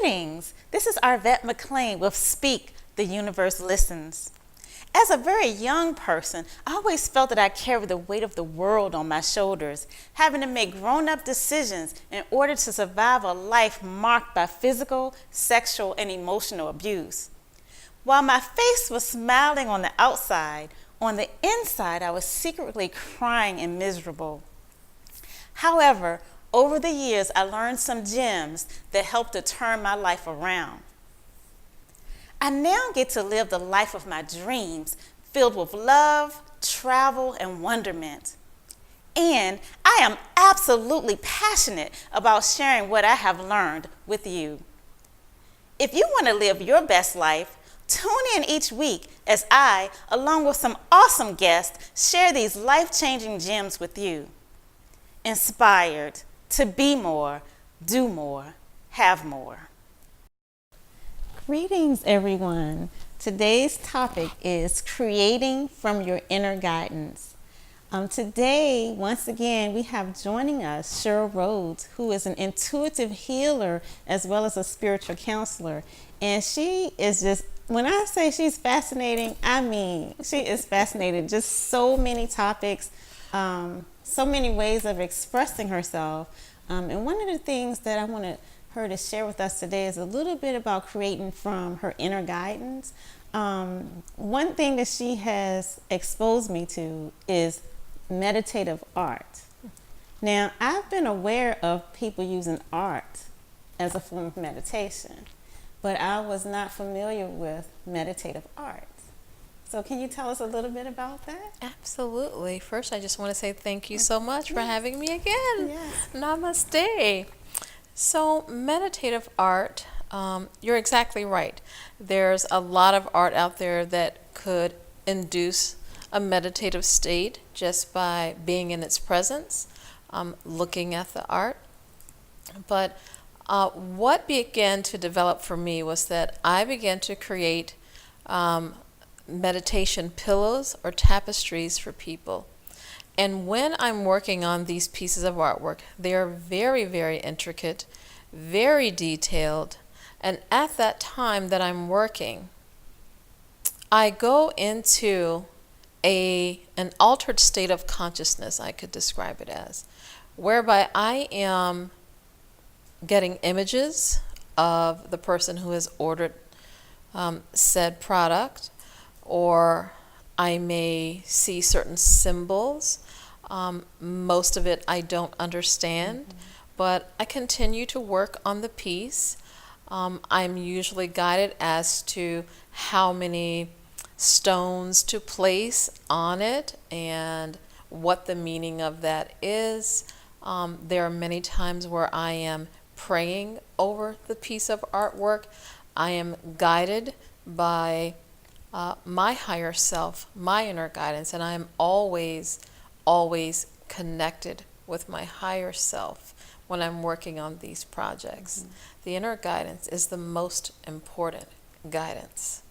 Greetings. This is Arvat McLean with Speak, the Universe Listens. As a very young person, I always felt that I carried the weight of the world on my shoulders, having to make grown-up decisions in order to survive a life marked by physical, sexual, and emotional abuse. While my face was smiling on the outside, on the inside I was secretly crying and miserable. However, over the years, I learned some gems that helped to turn my life around. I now get to live the life of my dreams, filled with love, travel, and wonderment. And I am absolutely passionate about sharing what I have learned with you. If you want to live your best life, tune in each week as I, along with some awesome guests, share these life-changing gems with you. Inspired to be more, do more, have more. Greetings, everyone. Today's topic is creating from your inner guidance. Today, once again, we have joining us Shirl Rhoades, who is an intuitive healer as well as a spiritual counselor. And she is just, when I say she's fascinating, I mean, she is fascinating. Just so many topics, so many ways of expressing herself. And one of the things that I wanted her to share with us today is a little bit about creating from her inner guidance. One thing that she has exposed me to is meditative art. Now, I've been aware of people using art as a form of meditation, but I was not familiar with meditative art. So can you tell us a little bit about that? Absolutely. First, I just want to say thank you so much for having me again. Yes. Namaste. So meditative art, you're exactly right. There's a lot of art out there that could induce a meditative state just by being in its presence, looking at the art. But what began to develop for me was that I began to create meditation pillows or tapestries for people. And when I'm working on these pieces of artwork, they are very, very intricate, very detailed. And at that time that I'm working, I go into an altered state of consciousness, I could describe it as, whereby I am getting images of the person who has ordered said product, or I may see certain symbols. Most of it I don't understand, but I continue to work on the piece. I'm usually guided as to how many stones to place on it and what the meaning of that is. There are many times where I am praying over the piece of artwork. I am guided by my higher self, my inner guidance, and I am always connected with my higher self when I'm working on these projects. The inner guidance is the most important guidance.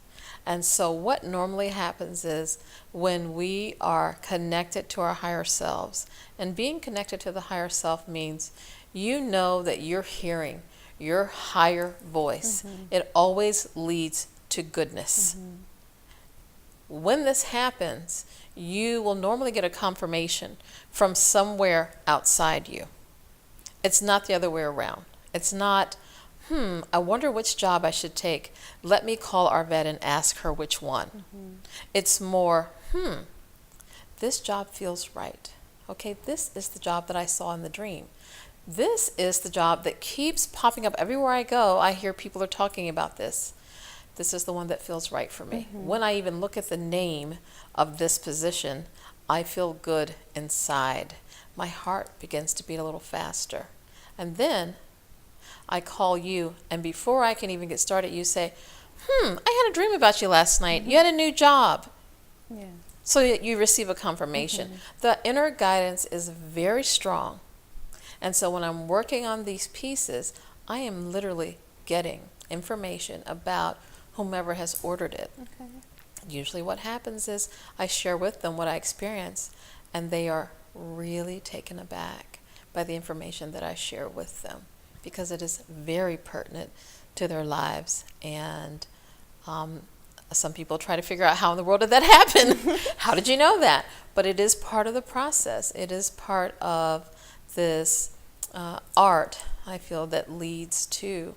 And so what normally happens is when we are connected to our higher selves, and being connected to the higher self means you know that you're hearing your higher voice. It always leads to goodness. When this happens, you will normally get a confirmation from somewhere outside you. It's not the other way around. It's not, I wonder which job I should take. Let me call Arvat and ask her which one. It's more, this job feels right. Okay, this is the job that I saw in the dream. This is the job that keeps popping up everywhere I go. I hear people are talking about this. This is the one that feels right for me. When I even look at the name of this position, I feel good inside. My heart begins to beat a little faster. And then I call you, and before I can even get started, you say, I had a dream about you last night. You had a new job. Yeah. So you receive a confirmation. The inner guidance is very strong. And so when I'm working on these pieces, I am literally getting information about whomever has ordered it. Usually what happens is I share with them what I experience, and they are really taken aback by the information that I share with them, because it is very pertinent to their lives. And some people try to figure out, how in the world did that happen? How did you know that? But it is part of the process. It is part of this art, I feel, that leads to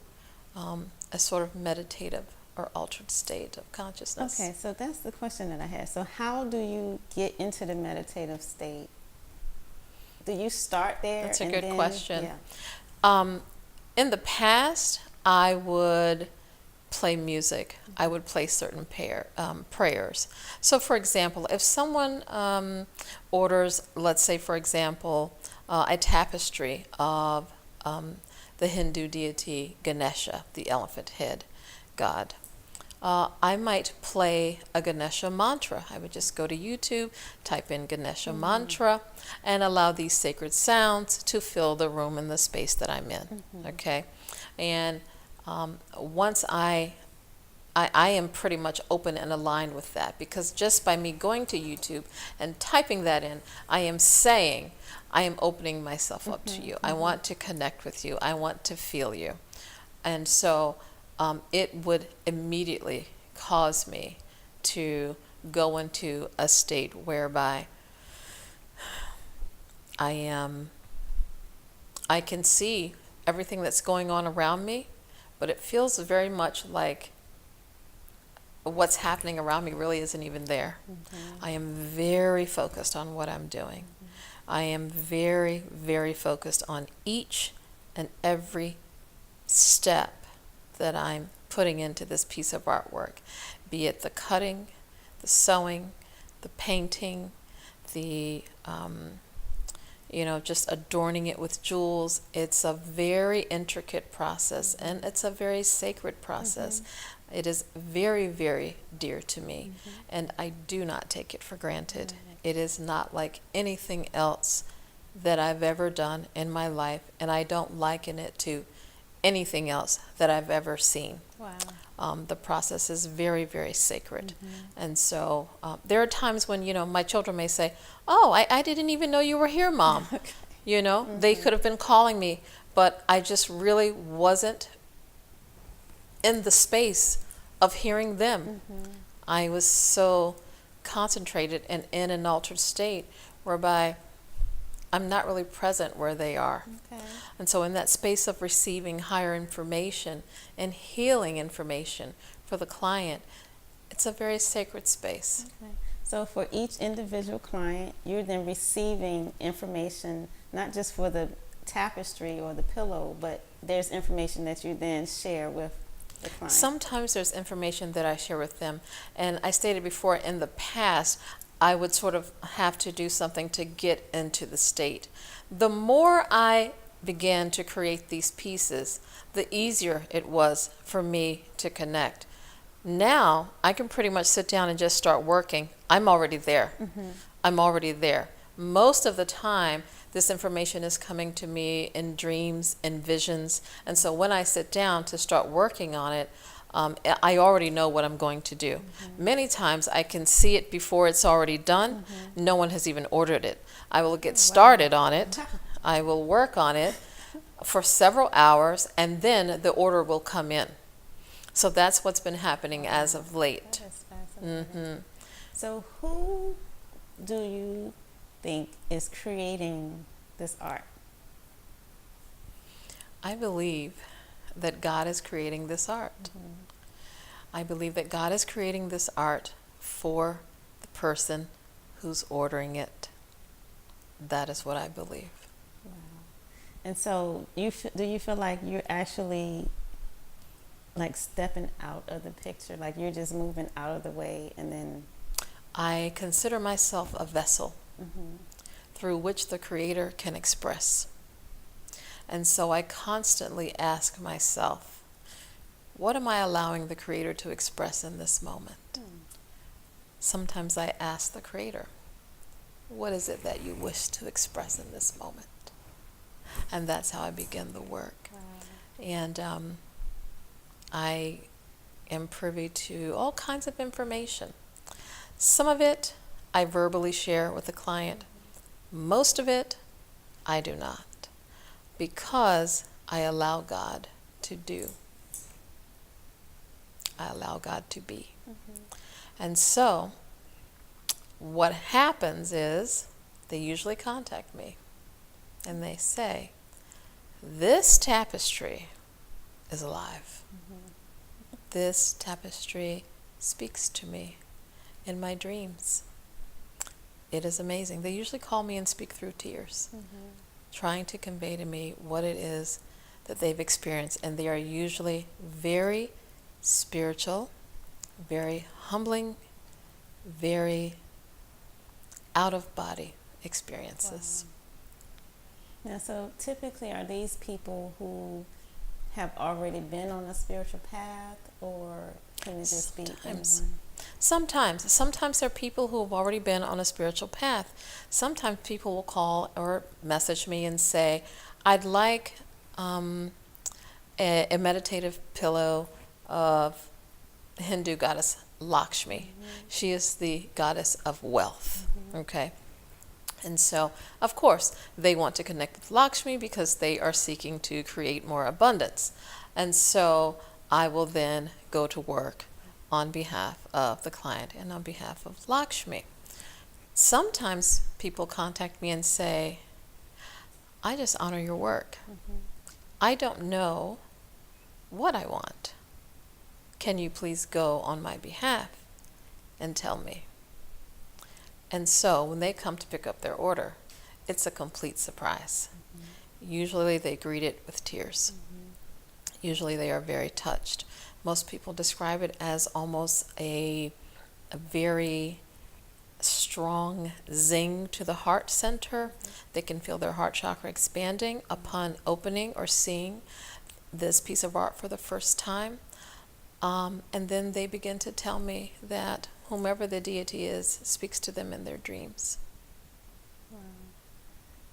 a sort of meditative or altered state of consciousness. Okay, so that's the question that I had. So how do you get into the meditative state? Do you start there? That's a and good then, question. Yeah. In the past, I would play music. I would play certain prayers. So, for example, if someone orders, let's say, for example, a tapestry of the Hindu deity Ganesha, the elephant head god, I might play a Ganesha Mantra. I would just go to YouTube, type in Ganesha Mantra, and allow these sacred sounds to fill the room and the space that I'm in. Okay? And once I am pretty much open and aligned with that, because just by me going to YouTube and typing that in, I am saying, I am opening myself up to you. I want to connect with you. I want to feel you. And so it would immediately cause me to go into a state whereby I can see everything that's going on around me, but it feels very much like what's happening around me really isn't even there. I am very focused on what I'm doing. I am very, very focused on each and every step that I'm putting into this piece of artwork, be it the cutting, the sewing, the painting, the just adorning it with jewels. It's a very intricate process, and it's a very sacred process. It is very, very dear to me, and I do not take it for granted. It is not like anything else that I've ever done in my life, and I don't liken it to anything else that I've ever seen. Wow. The process is very, very sacred. And so there are times when, my children may say, "Oh, I didn't even know you were here, Mom." Okay. They could have been calling me, but I just really wasn't in the space of hearing them. I was so concentrated and in an altered state whereby I'm not really present where they are. Okay. And so in that space of receiving higher information and healing information for the client, it's a very sacred space. Okay. So for each individual client, you're then receiving information, not just for the tapestry or the pillow, but there's information that you then share with the client. Sometimes there's information that I share with them. And I stated before, in the past, I would sort of have to do something to get into the state. The more I began to create these pieces, the easier it was for me to connect. Now, I can pretty much sit down and just start working. I'm already there. I'm already there. Most of the time, this information is coming to me in dreams and visions. And so when I sit down to start working on it, I already know what I'm going to do. Many times I can see it before it's already done. No one has even ordered it. I will get started on it. I will work on it for several hours, and then the order will come in. So that's what's been happening as of late. That is fascinating. So who do you think is creating this art? I believe that God is creating this art. I believe that God is creating this art for the person who's ordering it. That is what I believe. Wow. And so do you feel like you're actually like stepping out of the picture, like you're just moving out of the way, and then I consider myself a vessel through which the Creator can express. And so I constantly ask myself, what am I allowing the Creator to express in this moment? Sometimes I ask the Creator, what is it that you wish to express in this moment? And that's how I begin the work. Wow. And I am privy to all kinds of information. Some of it I verbally share with the client. Most of it I do not, because I allow God to do I allow God to be. And so what happens is they usually contact me and they say, this tapestry is alive. This tapestry speaks to me in my dreams. It is amazing. They usually call me and speak through tears, trying to convey to me what it is that they've experienced. And they are usually very spiritual, very humbling, very out-of-body experiences. Wow. Now, so typically are these people who have already been on a spiritual path, or can it just be anyone? Sometimes there are people who have already been on a spiritual path. Sometimes people will call or message me and say, I'd like a meditative pillow of Hindu goddess Lakshmi. She is the goddess of wealth. Okay? And so, of course, they want to connect with Lakshmi because they are seeking to create more abundance. And so I will then go to work on behalf of the client and on behalf of Lakshmi. Sometimes people contact me and say, I just honor your work. I don't know what I want. Can you please go on my behalf and tell me? And so when they come to pick up their order, it's a complete surprise. Usually they greet it with tears. Usually they are very touched. Most people describe it as almost a very strong zing to the heart center. They can feel their heart chakra expanding upon opening or seeing this piece of art for the first time. And then they begin to tell me that whomever the deity is speaks to them in their dreams. Wow.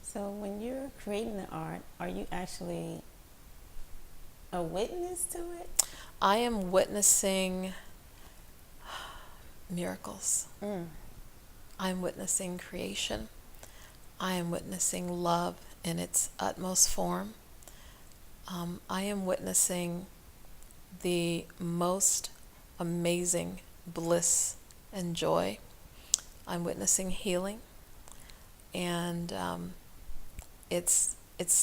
So when you're creating the art, are you actually a witness to it? I am witnessing miracles. I'm witnessing creation. I am witnessing love in its utmost form. I am witnessing the most amazing bliss and joy. I'm witnessing healing, and it's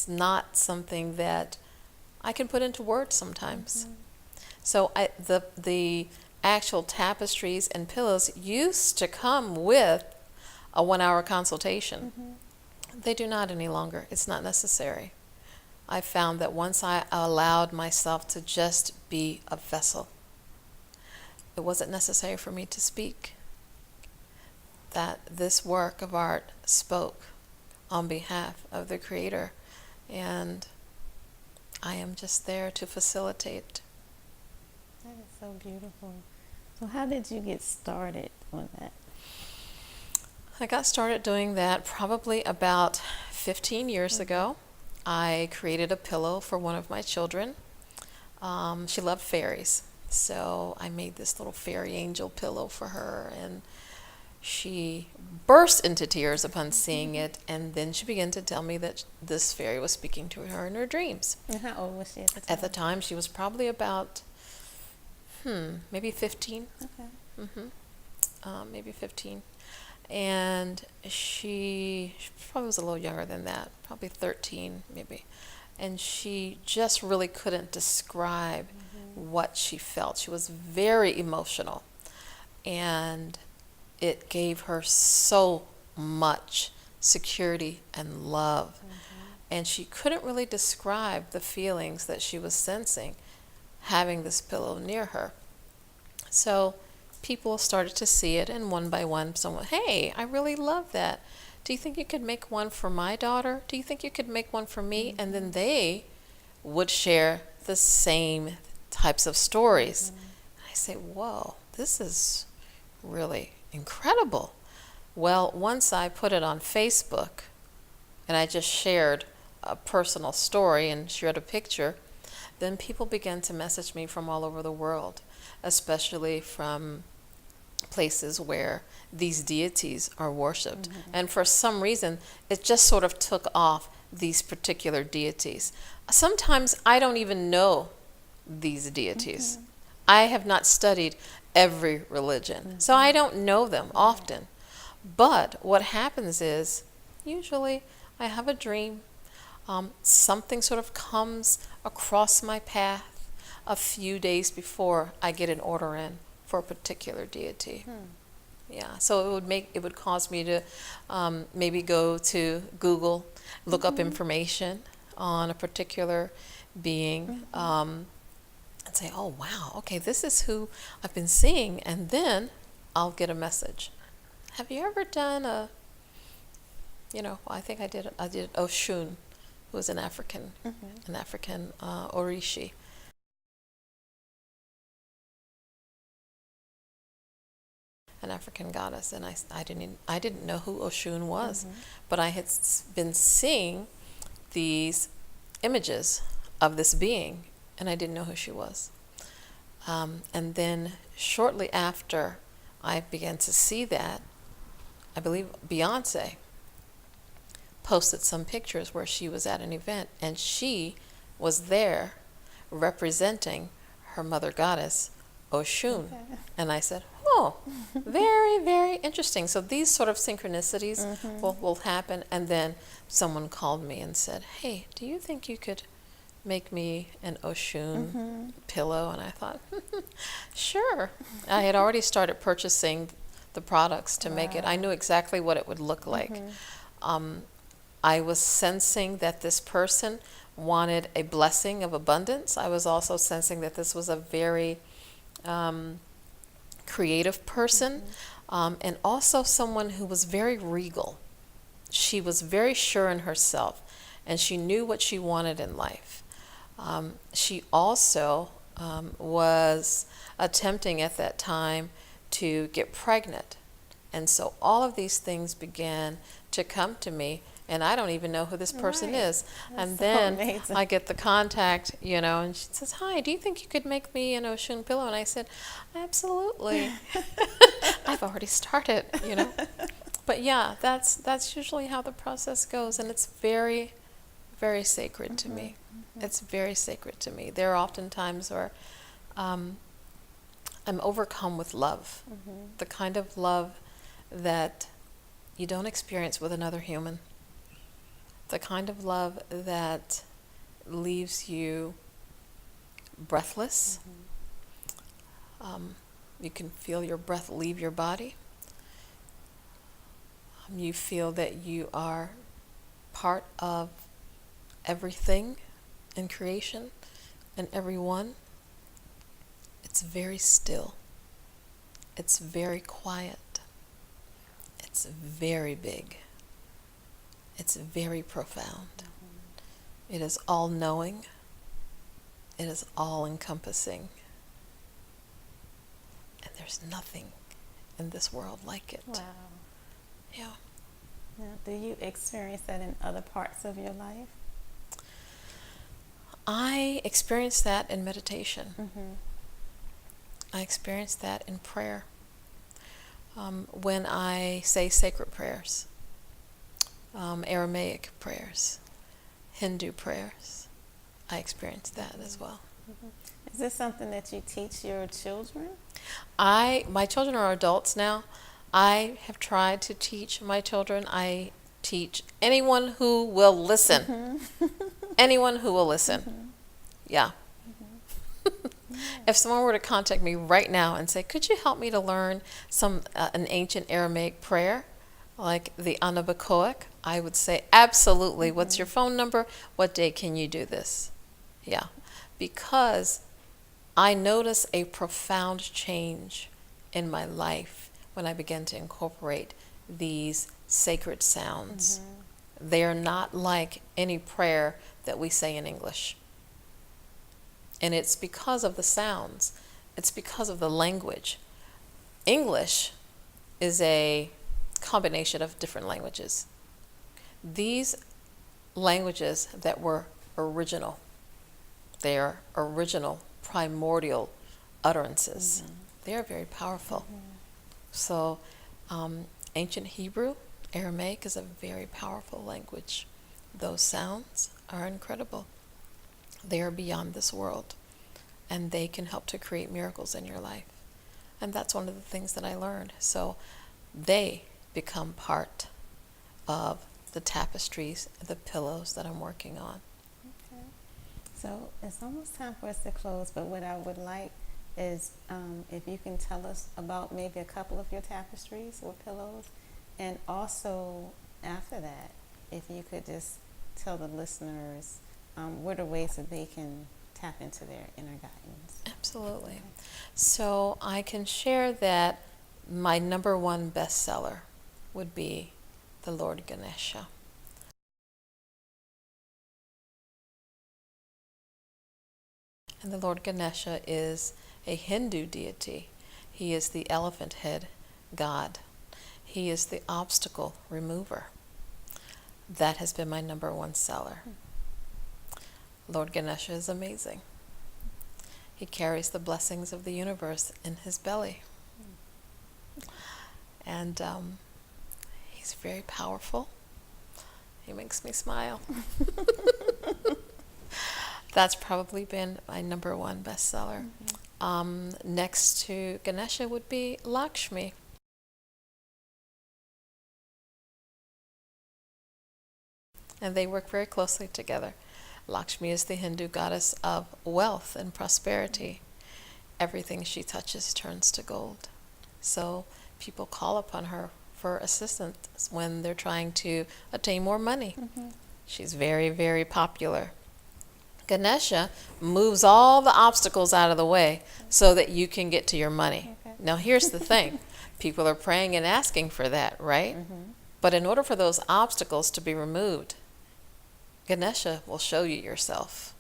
not something that I can put into words sometimes. So the actual tapestries and pillows used to come with a 1-hour consultation. They do not any longer. It's not necessary. I found that once I allowed myself to just be a vessel, it wasn't necessary for me to speak. That this work of art spoke on behalf of the Creator, and I am just there to facilitate. That is so beautiful. So how did you get started on that? I got started doing that probably about 15 years ago. I created a pillow for one of my children. She loved fairies, so I made this little fairy angel pillow for her, and she burst into tears upon seeing it, and then she began to tell me that this fairy was speaking to her in her dreams. And how old was she at the time? At the time, she was probably about, maybe 15. Okay. Maybe 15. And she probably was a little younger than that, probably 13 maybe. And she just really couldn't describe what she felt. She was very emotional. And it gave her so much security and love. And she couldn't really describe the feelings that she was sensing having this pillow near her. So people started to see it, and one by one, someone, hey, I really love that. Do you think you could make one for my daughter? Do you think you could make one for me? And then they would share the same types of stories. I say, whoa, this is really incredible. Well, once I put it on Facebook, and I just shared a personal story and shared a picture, then people began to message me from all over the world, especially from places where these deities are worshipped. And for some reason, it just sort of took off these particular deities. Sometimes I don't even know these deities. I have not studied every religion, so I don't know them often. But what happens is, usually I have a dream. Something sort of comes across my path a few days before I get an order in for a particular deity. Yeah, so it would cause me to maybe go to Google, look up information on a particular being, and say, "Oh wow, okay, this is who I've been seeing," and then I'll get a message. Have you ever done I think I did Oshun, who was an African Orishi. An African goddess, and I didn't know who Oshun was, but I had been seeing these images of this being, and I didn't know who she was. And then shortly after I began to see that, I believe Beyonce posted some pictures where she was at an event, and she was there representing her mother goddess, Oshun. Okay. And I said, oh, very, very interesting. So these sort of synchronicities will happen. And then someone called me and said, hey, do you think you could make me an Oshun pillow? And I thought, sure. I had already started purchasing the products to make it. I knew exactly what it would look like. I was sensing that this person wanted a blessing of abundance. I was also sensing that this was a very creative person, and also someone who was very regal. She was very sure in herself, and she knew what she wanted in life. She also was attempting at that time to get pregnant. And so all of these things began to come to me, and I don't even know who this person is. That's and then amazing. I get the contact, and she says, hi, do you think you could make me an Oshun pillow? And I said, absolutely. I've already started, But yeah, that's usually how the process goes, and it's very, very sacred to me. It's very sacred to me. There are often times where I'm overcome with love, the kind of love that you don't experience with another human, the kind of love that leaves you breathless. You can feel your breath leave your body. You feel that you are part of everything in creation and everyone. It's very still. It's very quiet. It's very big. It's very profound. It is all-knowing. It is all-encompassing. And there's nothing in this world like it. Wow. Yeah. Now, do you experience that in other parts of your life? I experience that in meditation. I experience that in prayer. When I say sacred prayers, Aramaic prayers, Hindu prayers, I experience that as well. Is this something that you teach your children? My children are adults now. I have tried to teach my children. I teach anyone who will listen. Anyone who will listen. Yeah. If someone were to contact me right now and say, could you help me to learn an ancient Aramaic prayer, like the Anabacoic, I would say, absolutely. What's your phone number? What day can you do this? Yeah. Because I notice a profound change in my life when I begin to incorporate these sacred sounds. They are not like any prayer that we say in English. And it's because of the sounds. It's because of the language. English is a combination of different languages. These languages that were original, they are original, primordial utterances. They are very powerful. So ancient Hebrew, Aramaic is a very powerful language. Those sounds are incredible. They are beyond this world. and they can help to create miracles in your life. And that's one of the things that I learned. So they become part of the tapestries, the pillows that I'm working on. Okay. So it's almost time for us to close, but what I would like is if you can tell us about maybe a couple of your tapestries or pillows, and also after that, if you could just tell the listeners what are ways that they can tap into their inner guidance. Absolutely. Okay. So I can share that my number one bestseller would be the Lord Ganesha. And the Lord Ganesha is a Hindu deity. He is the elephant head god. He is the obstacle remover. That has been my number one seller. Lord Ganesha is amazing. He carries the blessings of the universe in his belly. And he's very powerful. He makes me smile. That's probably been my number one bestseller. Next to Ganesha would be Lakshmi. And they work very closely together. Lakshmi is the Hindu goddess of wealth and prosperity. Everything she touches turns to gold. So people call upon her for assistance when they're trying to attain more money. She's very, very popular. Ganesha moves all the obstacles out of the way so that you can get to your money. Okay. Now, here's the thing. People are praying and asking for that, right? But in order for those obstacles to be removed, Ganesha will show you yourself.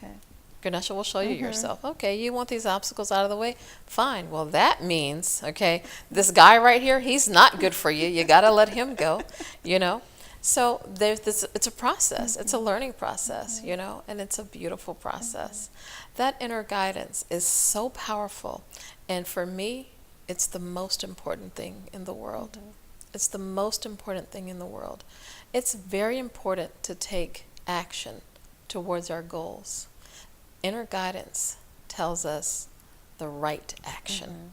Okay. Ganesha will show you yourself. Okay, you want these obstacles out of the way? Fine. Well, that means, okay, this guy right here, he's not good for you. You got to let him go, you know? So there's this, it's a process. It's a learning process, you know, and it's a beautiful process. That inner guidance is so powerful. And for me, it's the most important thing in the world. It's the most important thing in the world. It's very important to take action towards our goals. Inner guidance tells us the right action.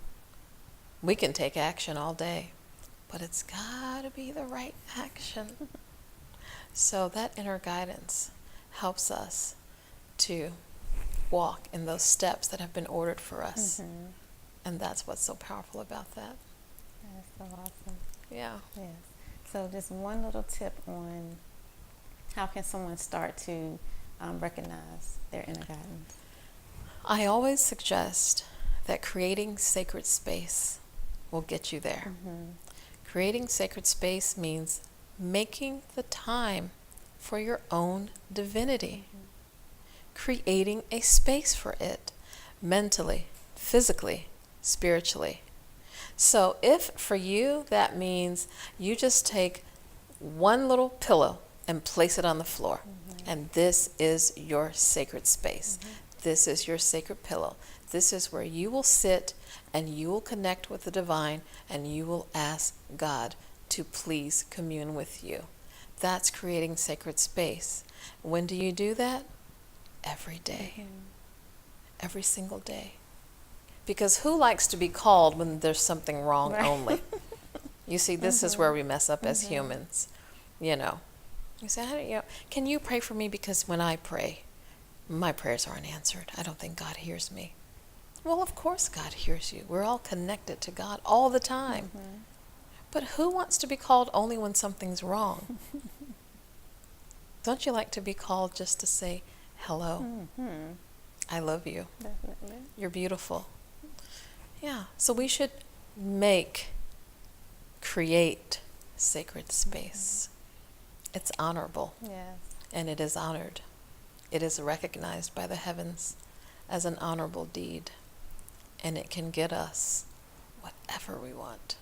We can take action all day, but it's got to be the right action. So that inner guidance helps us to walk in those steps that have been ordered for us. And that's what's so powerful about that. That's so awesome. Yeah. Yes. So just one little tip on how can someone start to recognize their inner guidance? I always suggest that creating sacred space will get you there. Creating sacred space means making the time for your own divinity. Creating a space for it, mentally, physically, spiritually. So if for you that means you just take one little pillow and place it on the floor, and this is your sacred space. This is your sacred pillow. This is where you will sit and you will connect with the divine and you will ask God to please commune with you. That's creating sacred space. When do you do that? Every day. Every single day. Because who likes to be called when there's something wrong only? You see, this is where we mess up as humans. You know, you say, can you pray for me? Because when I pray, my prayers aren't answered. I don't think God hears me. Well, of course God hears you. We're all connected to God all the time. But who wants to be called only when something's wrong? Don't you like to be called just to say, hello, I love you. Definitely. You're beautiful. Yeah, so we should create sacred space. It's honorable, Yes. and it is honored. It is recognized by the heavens as an honorable deed, and it can get us whatever we want.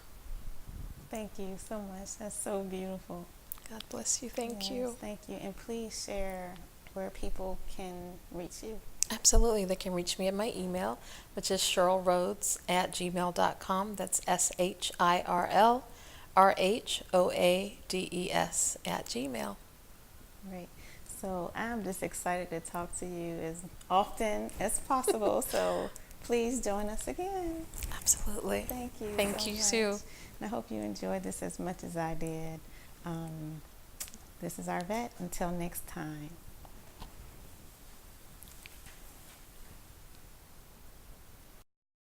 Thank you so much. That's so beautiful. God bless you. Thank Yes, you. Thank you. And please share where people can reach you. Absolutely. They can reach me at my email, which is shirlrhoades@gmail.com. That's SHIRLRHOADES @gmail. Great. So I'm just excited to talk to you as often as possible. So please join us again. Absolutely. Thank you. Thank so you much. too. And I hope you enjoyed this as much as I did. This is Arvat. Until next time.